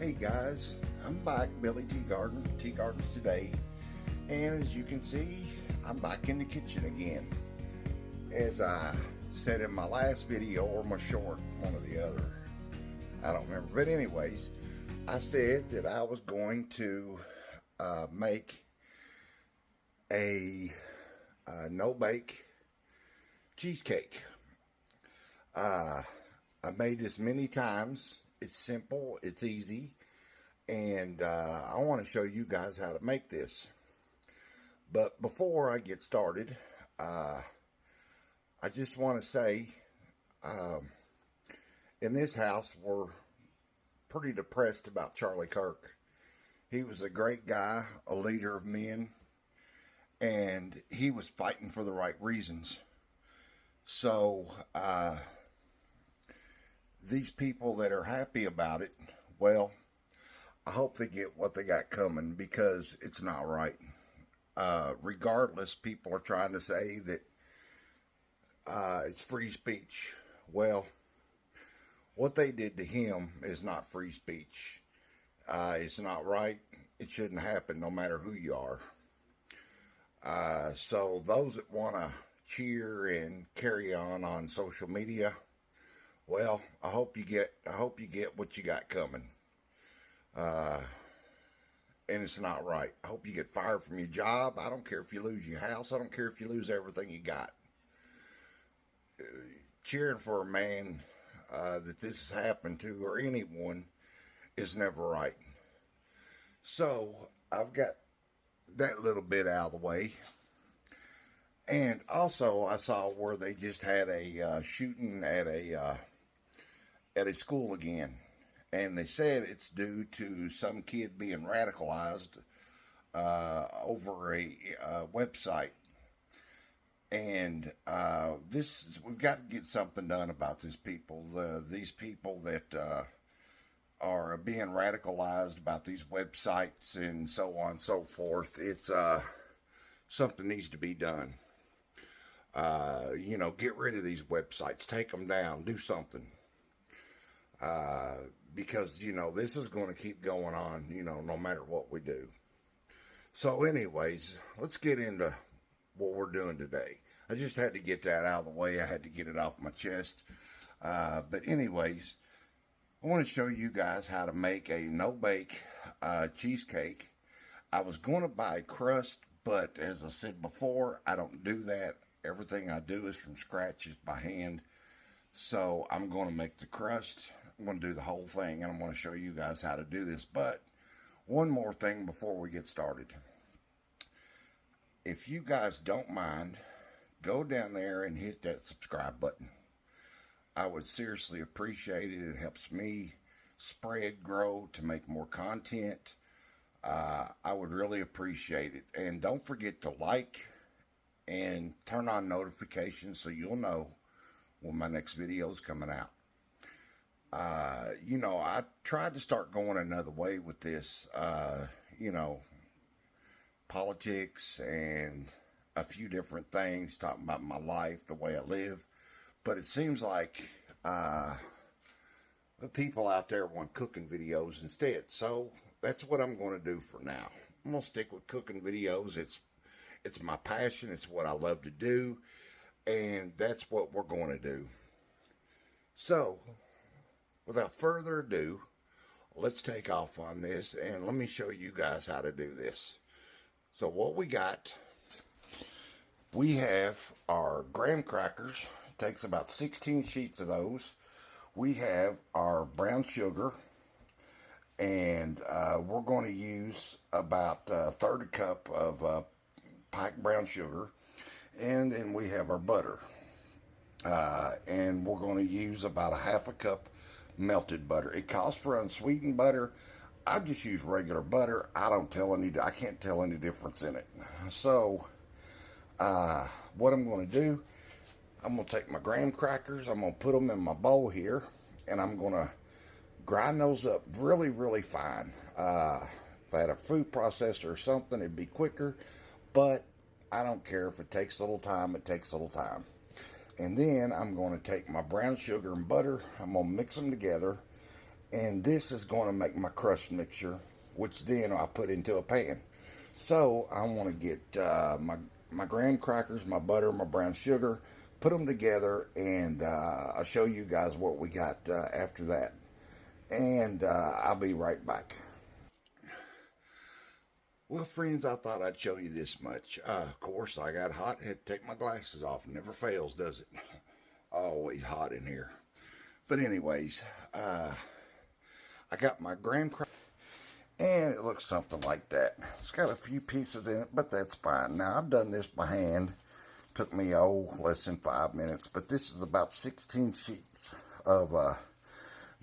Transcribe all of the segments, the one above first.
Hey guys, I'm back, Billy Tea Gardens today, and as you can see, I'm back in the kitchen again. As I said in my last video or my short, one or the other, I don't remember. But anyways, I said that I was going to make a no-bake cheesecake. I've made this many times. It's simple, it's easy, and I want to show you guys how to make this. But before I get started, I just want to say, in this house, we're pretty depressed about Charlie Kirk. He was a great guy, a leader of men, and he was fighting for the right reasons. So, these people that are happy about it, well, I hope they get what they got coming, because it's not right. Regardless, people are trying to say that it's free speech. Well, what they did to him is not free speech. It's not right. It shouldn't happen no matter who you are. So those that want to cheer and carry on social media, well, I hope you get what you got coming. And it's not right. I hope you get fired from your job. I don't care if you lose your house. I don't care if you lose everything you got. Cheering for a man that this has happened to, or anyone, is never right. So I've got that little bit out of the way. And also, I saw where they just had a shooting at a school again, and they said it's due to some kid being radicalized over a website. And we've got to get something done about these people. These people that are being radicalized about these websites and so on and so forth. It's something needs to be done. Get rid of these websites, take them down, do something. Because, this is going to keep going on, no matter what we do. So anyways, let's get into what we're doing today. I just had to get that out of the way. I had to get it off my chest. But anyways, I want to show you guys how to make a no-bake cheesecake. I was going to buy crust, but as I said before, I don't do that. Everything I do is from scratch, is by hand. So I'm going to make the crust. I'm going to do the whole thing, and I'm going to show you guys how to do this. But one more thing before we get started. If you guys don't mind, go down there and hit that subscribe button. I would seriously appreciate it. It helps me spread, grow, to make more content. I would really appreciate it. And don't forget to like and turn on notifications so you'll know when my next video is coming out. I tried to start going another way with this, politics and a few different things, talking about my life, the way I live. But it seems like the people out there want cooking videos instead. So that's what I'm going to do for now. I'm going to stick with cooking videos. It's my passion. It's what I love to do. And that's what we're going to do. So, without further ado, let's take off on this, and let me show you guys how to do this. So what we got, we have our graham crackers. It takes about 16 sheets of those. We have our brown sugar, and we're going to use about a third a cup of pike brown sugar. And then we have our butter. And we're going to use about a half a cup melted butter. It calls for unsweetened butter. I just use regular butter. I can't tell any difference in it. So, what I'm going to do, I'm going to take my graham crackers, I'm going to put them in my bowl here, and I'm going to grind those up really, really fine. If I had a food processor or something, it'd be quicker, but I don't care. If it takes a little time, it takes a little time. And then I'm going to take my brown sugar and butter, I'm going to mix them together, And this is going to make my crust mixture, which then I put into a pan. So I want to get my graham crackers, my butter, my brown sugar, put them together, and I'll show you guys what we got after that. And I'll be right back. Well, friends, I thought I'd show you this much. Of course, I got hot. I had to take my glasses off. Never fails, does it? Always hot in here. But anyways, I got my graham crackers, and it looks something like that. It's got a few pieces in it, but that's fine. Now, I've done this by hand. Took me, less than 5 minutes. But this is about 16 sheets of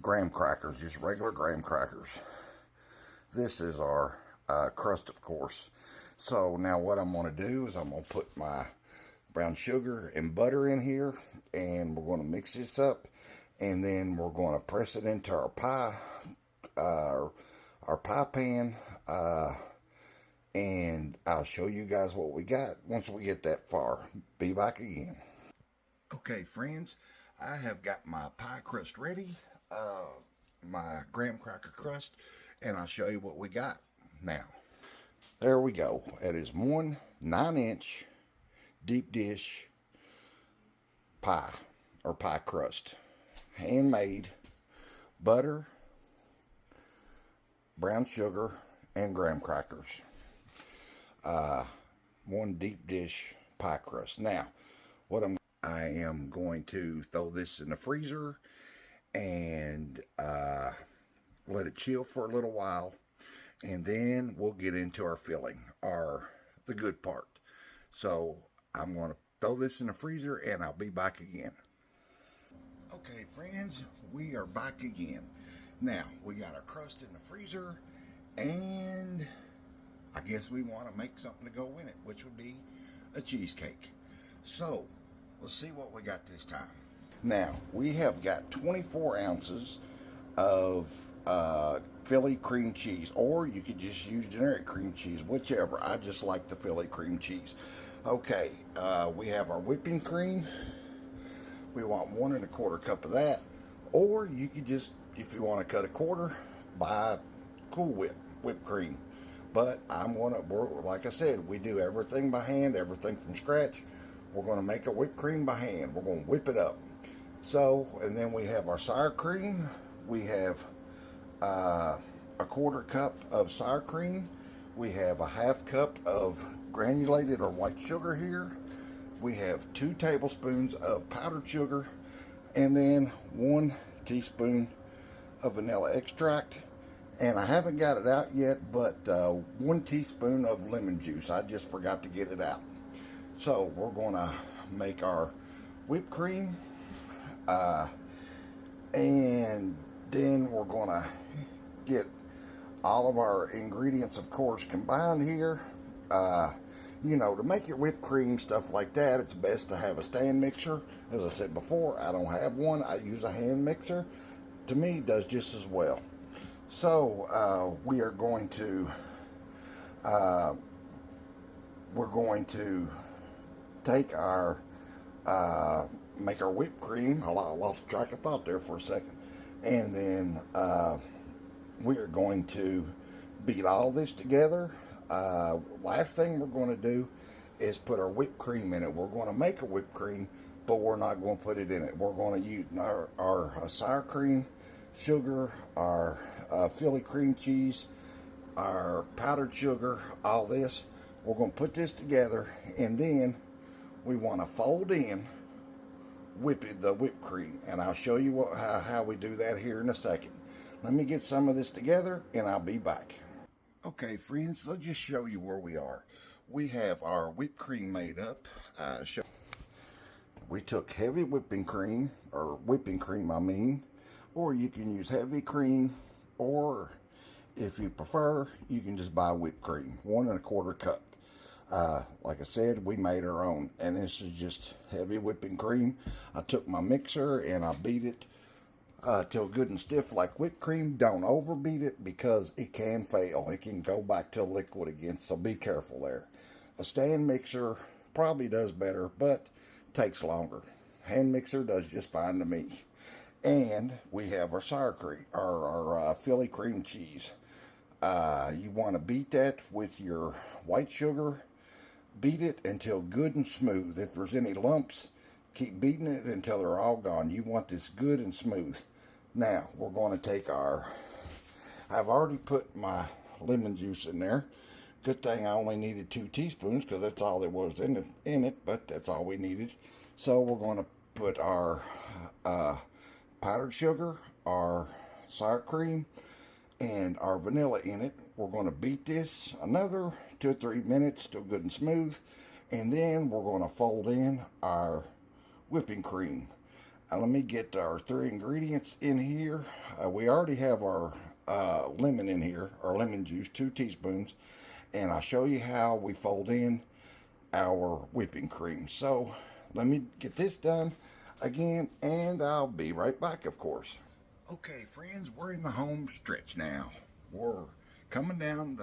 graham crackers, just regular graham crackers. This is our crust, of course. So now what I'm going to do is I'm going to put my brown sugar and butter in here, and we're going to mix this up, and then we're going to press it into our pie pan, and I'll show you guys what we got once we get that far. Be back again. Okay, friends, I have got my pie crust ready, my graham cracker crust, and I'll show you what we got now. There we go. It is one 9-inch deep dish pie or pie crust, handmade, butter, brown sugar, and graham crackers. One deep dish pie crust. Now, I am going to throw this in the freezer and let it chill for a little while, and then we'll get into our filling, the good part. So I'm going to throw this in the freezer, and I'll be back again. Okay, friends, we are back again. Now, we got our crust in the freezer, and I guess we want to make something to go in it, which would be a cheesecake. So, let's see what we got this time. Now, we have got 24 ounces of Philly cream cheese, or you could just use generic cream cheese, whichever. I just like the Philly cream cheese. Okay, we have our whipping cream. We want 1 1/4 cup of that, or you could just, if you want to cut a quarter, buy Cool whipped cream. But like I said, we do everything by hand, everything from scratch. We're going to make a whipped cream by hand. We're going to whip it up. So, and then we have our sour cream. We have a 1/4 cup of sour cream. We have a 1/2 cup of granulated or white sugar here. We have 2 tablespoons of powdered sugar, and then 1 teaspoon of vanilla extract. And I haven't got it out yet, but 1 teaspoon of lemon juice. I just forgot to get it out. So we're going to make our whipped cream, and then we're going to get all of our ingredients, of course, combined here. You know, to make your whipped cream, stuff like that, it's best to have a stand mixer. As I said before, I don't have one. I use a hand mixer. To me, it does just as well. So we are going to take our make our whipped cream. I lost track of thought there for a second. And then we are going to beat all this together. Last thing we're going to do is put our whipped cream in it. We're going to make a whipped cream, but we're not going to put it in it. We're going to use our sour cream, sugar, our Philly cream cheese, our powdered sugar, all this. We're going to put this together, and then we want to fold in the whipped cream, and I'll show you how we do that here in a second. Let me get some of this together, and I'll be back. Okay, friends, let's just show you where we are. We have our whipped cream made up. We took heavy whipping cream, or you can use heavy cream, or if you prefer, you can just buy whipped cream, 1 1/4 cup. Like I said, we made our own, and this is just heavy whipping cream. I took my mixer and I beat it till good and stiff like whipped cream. Don't overbeat it because it can fail. It can go back to liquid again, so be careful there. A stand mixer probably does better, but takes longer. Hand mixer does just fine to me. And we have our sour cream, our Philly cream cheese. You want to beat that with your white sugar. Beat it until good and smooth. If there's any lumps, keep beating it until they're all gone. You want this good and smooth. Now, we're going to take I've already put my lemon juice in there. Good thing I only needed 2 teaspoons because that's all there was in it, but that's all we needed. So we're going to put our powdered sugar, our sour cream, and our vanilla in it. We're going to beat this another 2 or 3 minutes till good and smooth, and then we're going to fold in our whipping cream. Let me get our 3 ingredients in here. We already have our lemon in here, our lemon juice, 2 teaspoons, and I'll show you how we fold in our whipping cream. So let me get this done again, and I'll be right back, of course. Okay, friends, we're in the home stretch now. We're coming down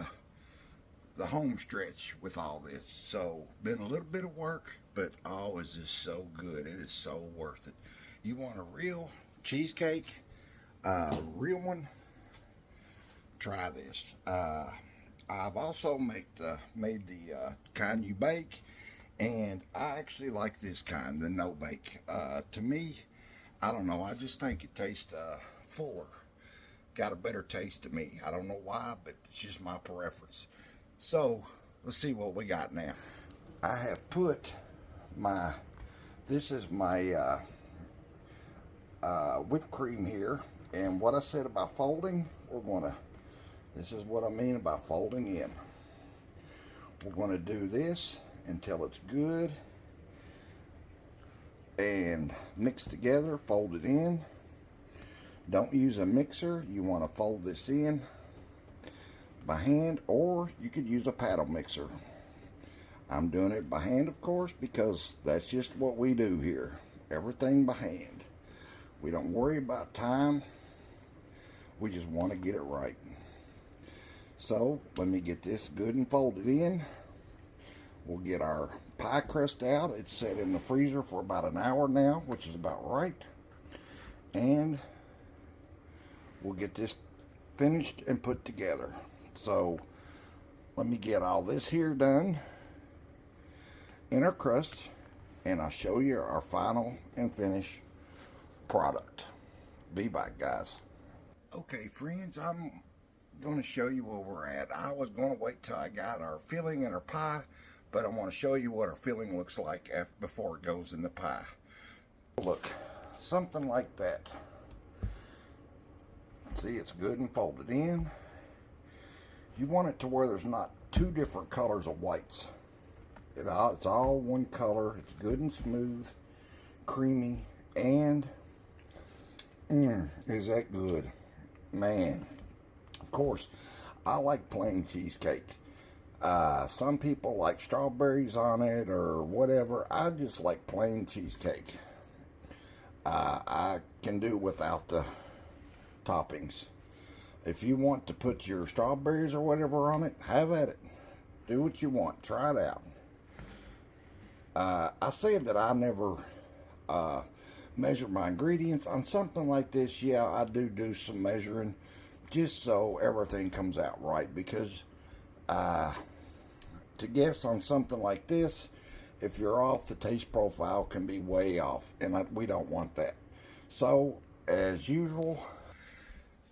the home stretch with all this. So, been a little bit of work, but oh, is this so good. It is so worth it. You want a real cheesecake, real one, try this. I've also made the kind you bake, and I actually like this kind, the no bake. To me, I don't know, I just think it tastes fuller. Got a better taste to me. I don't know why, but it's just my preference. So, let's see what we got now. I have put this is my whipped cream here, and what I said about folding, this is what I mean about folding in. We're going to do this until it's good and mixed together, fold it in. Don't use a mixer. You want to fold this in by hand, or you could use a paddle mixer. I'm doing it by hand, of course, because that's just what we do here. Everything by hand. We don't worry about time. We just want to get it right. So let me get this good and folded in. We'll get our pie crust out. It's set in the freezer for about an hour now, which is about right. And we'll get this finished and put together. So let me get all this here done in our crust, and I'll show you our final and finished product. Be back, guys. Okay, friends, I'm going to show you where we're at. I was going to wait till I got our filling in our pie, but I want to show you what our filling looks like before it goes in the pie. Look, something like that. See, it's good and folded in. You want it to where there's not 2 different colors of whites. It's all one color. It's good and smooth, creamy, and is that good? Man, of course, I like plain cheesecake. Some people like strawberries on it or whatever. I just like plain cheesecake. I can do without the toppings. If you want to put your strawberries or whatever on it, have at it. Do what you want. Try it out. I said that I never measure my ingredients. On something like this, yeah, I do some measuring just so everything comes out right, because to guess on something like this, if you're off, the taste profile can be way off, and we don't want that. So, as usual,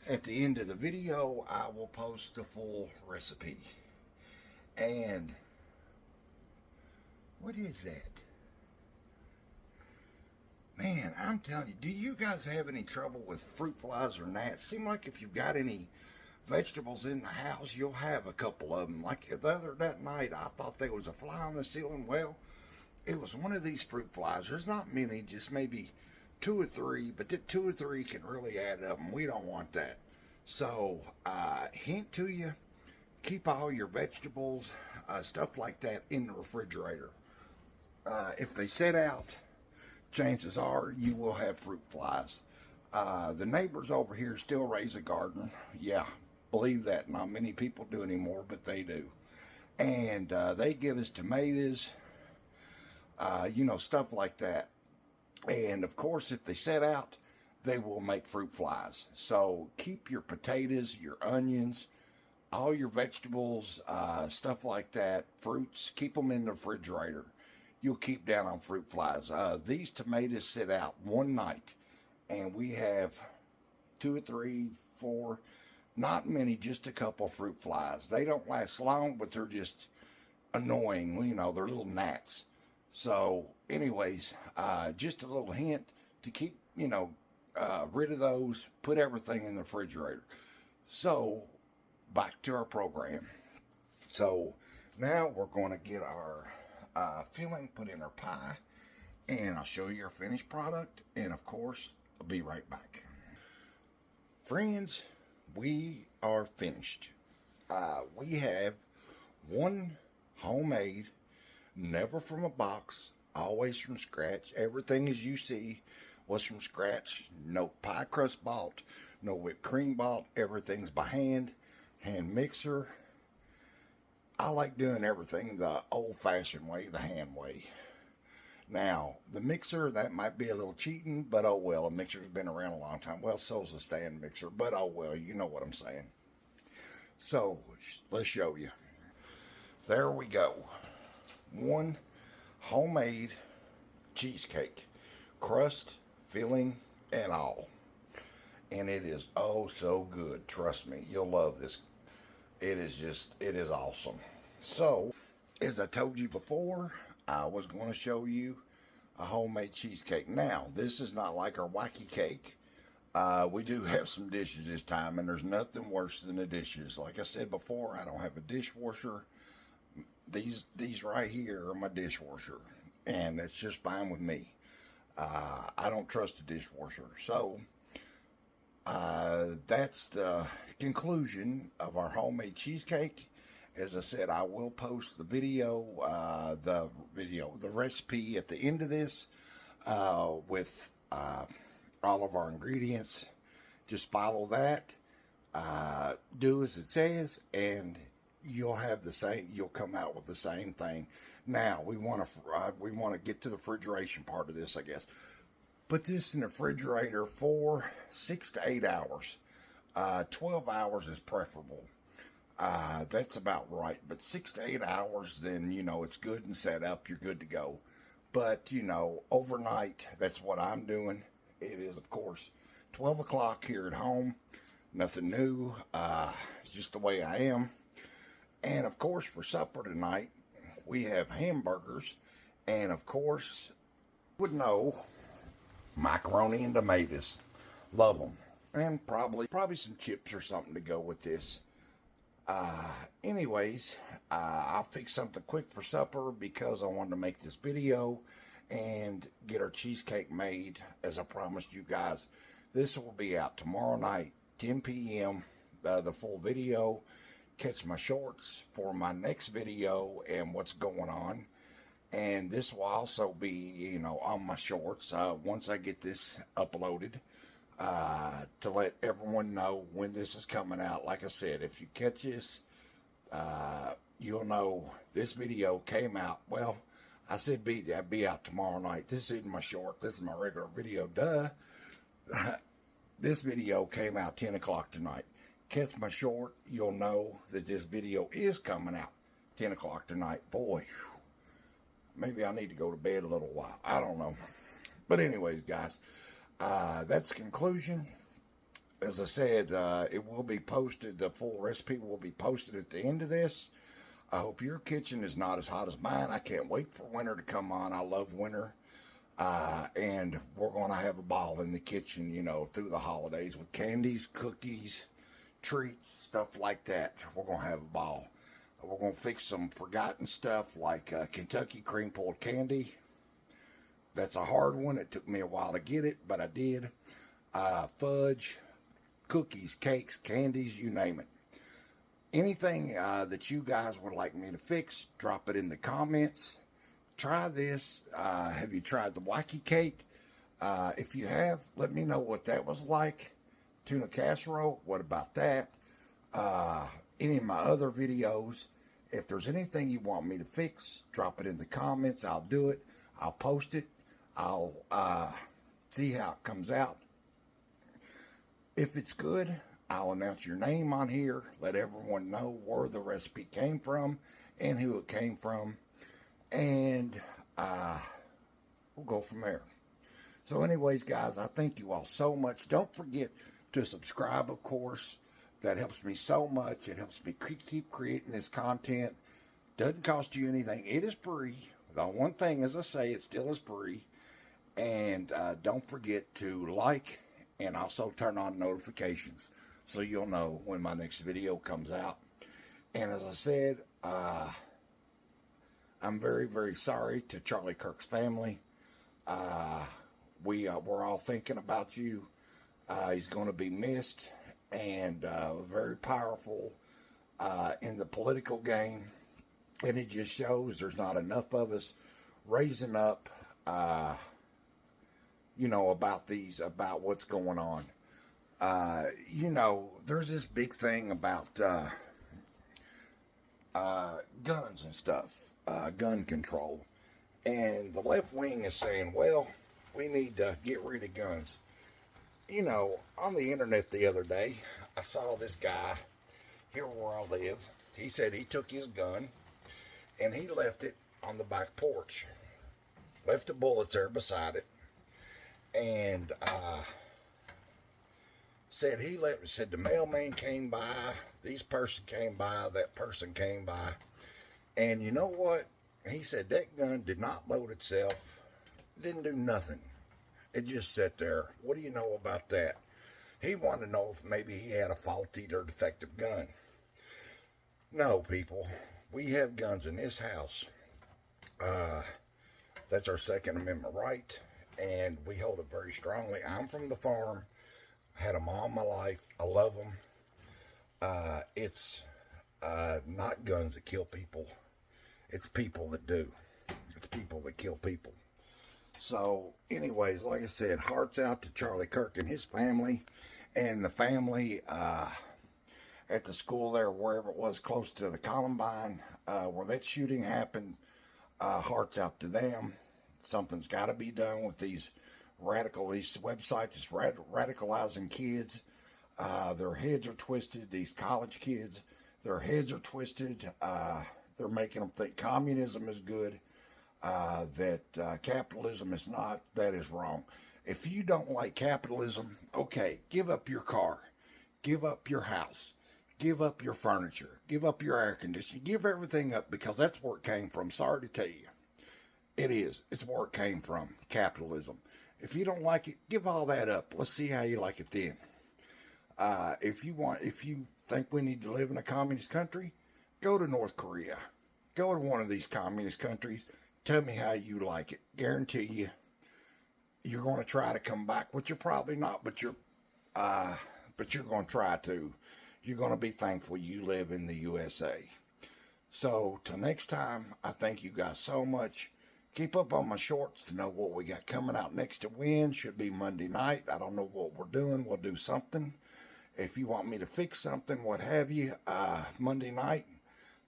at the end of the video, I will post the full recipe. And what is that? Man, I'm telling you, do you guys have any trouble with fruit flies or gnats? Seem like if you've got any vegetables in the house, you'll have a couple of them. Like that night, I thought there was a fly on the ceiling. Well, it was one of these fruit flies. There's not many, just maybe 2 or 3, but the 2 or 3 can really add up, and we don't want that. So, hint to you, keep all your vegetables, stuff like that in the refrigerator. If they sit out, chances are you will have fruit flies. The neighbors over here still raise a garden. Yeah, believe that. Not many people do anymore, but they do. And they give us tomatoes, stuff like that. And of course, if they set out, they will make fruit flies. So keep your potatoes, your onions, all your vegetables, stuff like that, fruits, keep them in the refrigerator. You'll keep down on fruit flies. These tomatoes sit out one night, and we have 2 or 3, 4, not many, just a couple fruit flies. They don't last long, but they're just annoying. You know, they're little gnats. So anyways, just a little hint to keep, rid of those, put everything in the refrigerator. So back to our program. So now we're going to get our filling put in our pie, and I'll show you our finished product, and of course I'll be right back. Friends, we are finished. We have one homemade, never from a box, always from scratch. Everything as you see was from scratch. No pie crust bought, no whipped cream bought. Everything's by hand mixer. I like doing everything the old-fashioned way, the hand way. Now, the mixer, that might be a little cheating, but oh well, a mixer's been around a long time. Well, so's a stand mixer, but oh well, you know what I'm saying. So, let's show you. There we go. One homemade cheesecake. Crust, filling, and all. And it is oh so good. Trust me, you'll love this. It is awesome. So, as I told you before, I was going to show you a homemade cheesecake. Now, this is not like our wacky cake. We do have some dishes this time, and there's nothing worse than the dishes. Like I said before, I don't have a dishwasher. These right here are my dishwasher, and it's just fine with me. I don't trust a dishwasher. So, that's the conclusion of our homemade cheesecake. As I said, I will post the recipe at the end of this, with all of our ingredients. Just follow that, do as it says, and you'll come out with the same thing. Now we want to get to the refrigeration part of this, I guess. Put this in the refrigerator for 6 to 8 hours. 12 hours is preferable. That's about right. But 6 to 8 hours, then, it's good and set up. You're good to go. But, overnight, that's what I'm doing. It is, of course, 12 o'clock here at home. Nothing new. It's just the way I am. And, of course, for supper tonight, we have hamburgers. And, of course, you would know, macaroni and tomatoes. Love them. And probably some chips or something to go with this. Anyways, I'll fix something quick for supper because I wanted to make this video and get our cheesecake made as I promised you guys. This will be out tomorrow night, 10 p.m., the full video. Catch my shorts for my next video and what's going on. And this will also be, on my shorts once I get this uploaded, to let everyone know when this is coming out. Like I said, if you catch this, you'll know this video came out. Well, I said be out tomorrow night. This isn't my short. This is my regular video. Duh. This video came out 10 o'clock tonight. Catch my short, you'll know that this video is coming out 10 o'clock tonight. Boy, maybe I need to go to bed a little while. I don't know. But anyways, guys, that's the conclusion. As I said, it will be posted. The full recipe will be posted at the end of this. I hope your kitchen is not as hot as mine. I can't wait for winter to come on. I love winter. And we're going to have a ball in the kitchen, through the holidays with candies, cookies, treats, stuff like that. We're going to have a ball. We're going to fix some forgotten stuff like Kentucky cream pulled candy. That's a hard one. It took me a while to get it, but I did. Fudge, cookies, cakes, candies, you name it. Anything that you guys would like me to fix, drop it in the comments. Try this. Have you tried the wacky cake? If you have, let me know what that was like. Tuna casserole, what about that? Any of my other videos. If there's anything you want me to fix, drop it in the comments. I'll do it. I'll post it. I'll see how it comes out. If it's good, I'll announce your name on here, let everyone know where the recipe came from and who it came from, and we'll go from there. So anyways, guys, I thank you all so much. Don't forget to subscribe, of course. That helps me so much. It helps me keep creating this content. Doesn't cost you anything. It is free. The one thing, as I say, it still is free. And don't forget to like and also turn on notifications so you'll know when my next video comes out. And as I said, I'm very, very sorry to Charlie Kirk's family. We're all thinking about you. He's going to be missed and very powerful in the political game. And it just shows there's not enough of us raising up, about what's going on. There's this big thing about guns and stuff, gun control. And the left wing is saying, well, we need to get rid of guns. On the internet the other day, I saw this guy here where I live. He said he took his gun and he left it on the back porch. Left the bullets there beside it. And said the mailman came by, this person came by, that person came by. And you know what? He said that gun did not load itself. Didn't do nothing. It just sat there. What do you know about that? He wanted to know if maybe he had a faulty or defective gun. No, people. We have guns in this house. That's our Second Amendment right, and we hold it very strongly. I'm from the farm. I had them all my life. I love them. It's not guns that kill people. It's people that do. It's people that kill people. So, anyways, like I said, hearts out to Charlie Kirk and his family, and the family at the school there, wherever it was, close to the Columbine, where that shooting happened. Hearts out to them. Something's got to be done with these websites. It's radicalizing kids. Their heads are twisted. These college kids, their heads are twisted. They're making them think communism is good. That capitalism is not. That is wrong. If you don't like capitalism, okay, give up your car, give up your house, give up your furniture, give up your air conditioning, give everything up, because that's where it came from. Sorry to tell you. It is. It's where it came from, capitalism. If you don't like it, give all that up. Let's see how you like it then. If you think we need to live in a communist country, go to North Korea. Go to one of these communist countries. Tell me how you like it. Guarantee you're going to try to come back, which you're probably not, but you're going to try to. You're going to be thankful you live in the USA. So till next time, I thank you guys so much. Keep up on my shorts to know what we got coming out next to win. Should be Monday night. I don't know what we're doing. We'll do something. If you want me to fix something, what have you, Monday night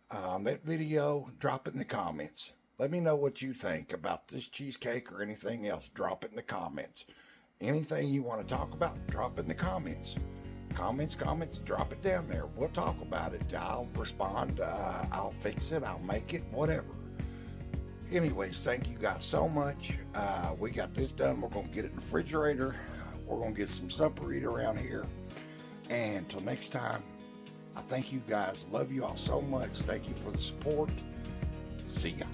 on that video, drop it in the comments. Let me know what you think about this cheesecake or anything else. Drop it in the comments. Anything you want to talk about, drop it in the comments. Comments, drop it down there. We'll talk about it. I'll respond. I'll fix it. I'll make it. Whatever. Anyways, thank you guys so much. We got this done. We're going to get it in the refrigerator. We're going to get some supper eat around here. And until next time, I thank you guys. Love you all so much. Thank you for the support. See ya.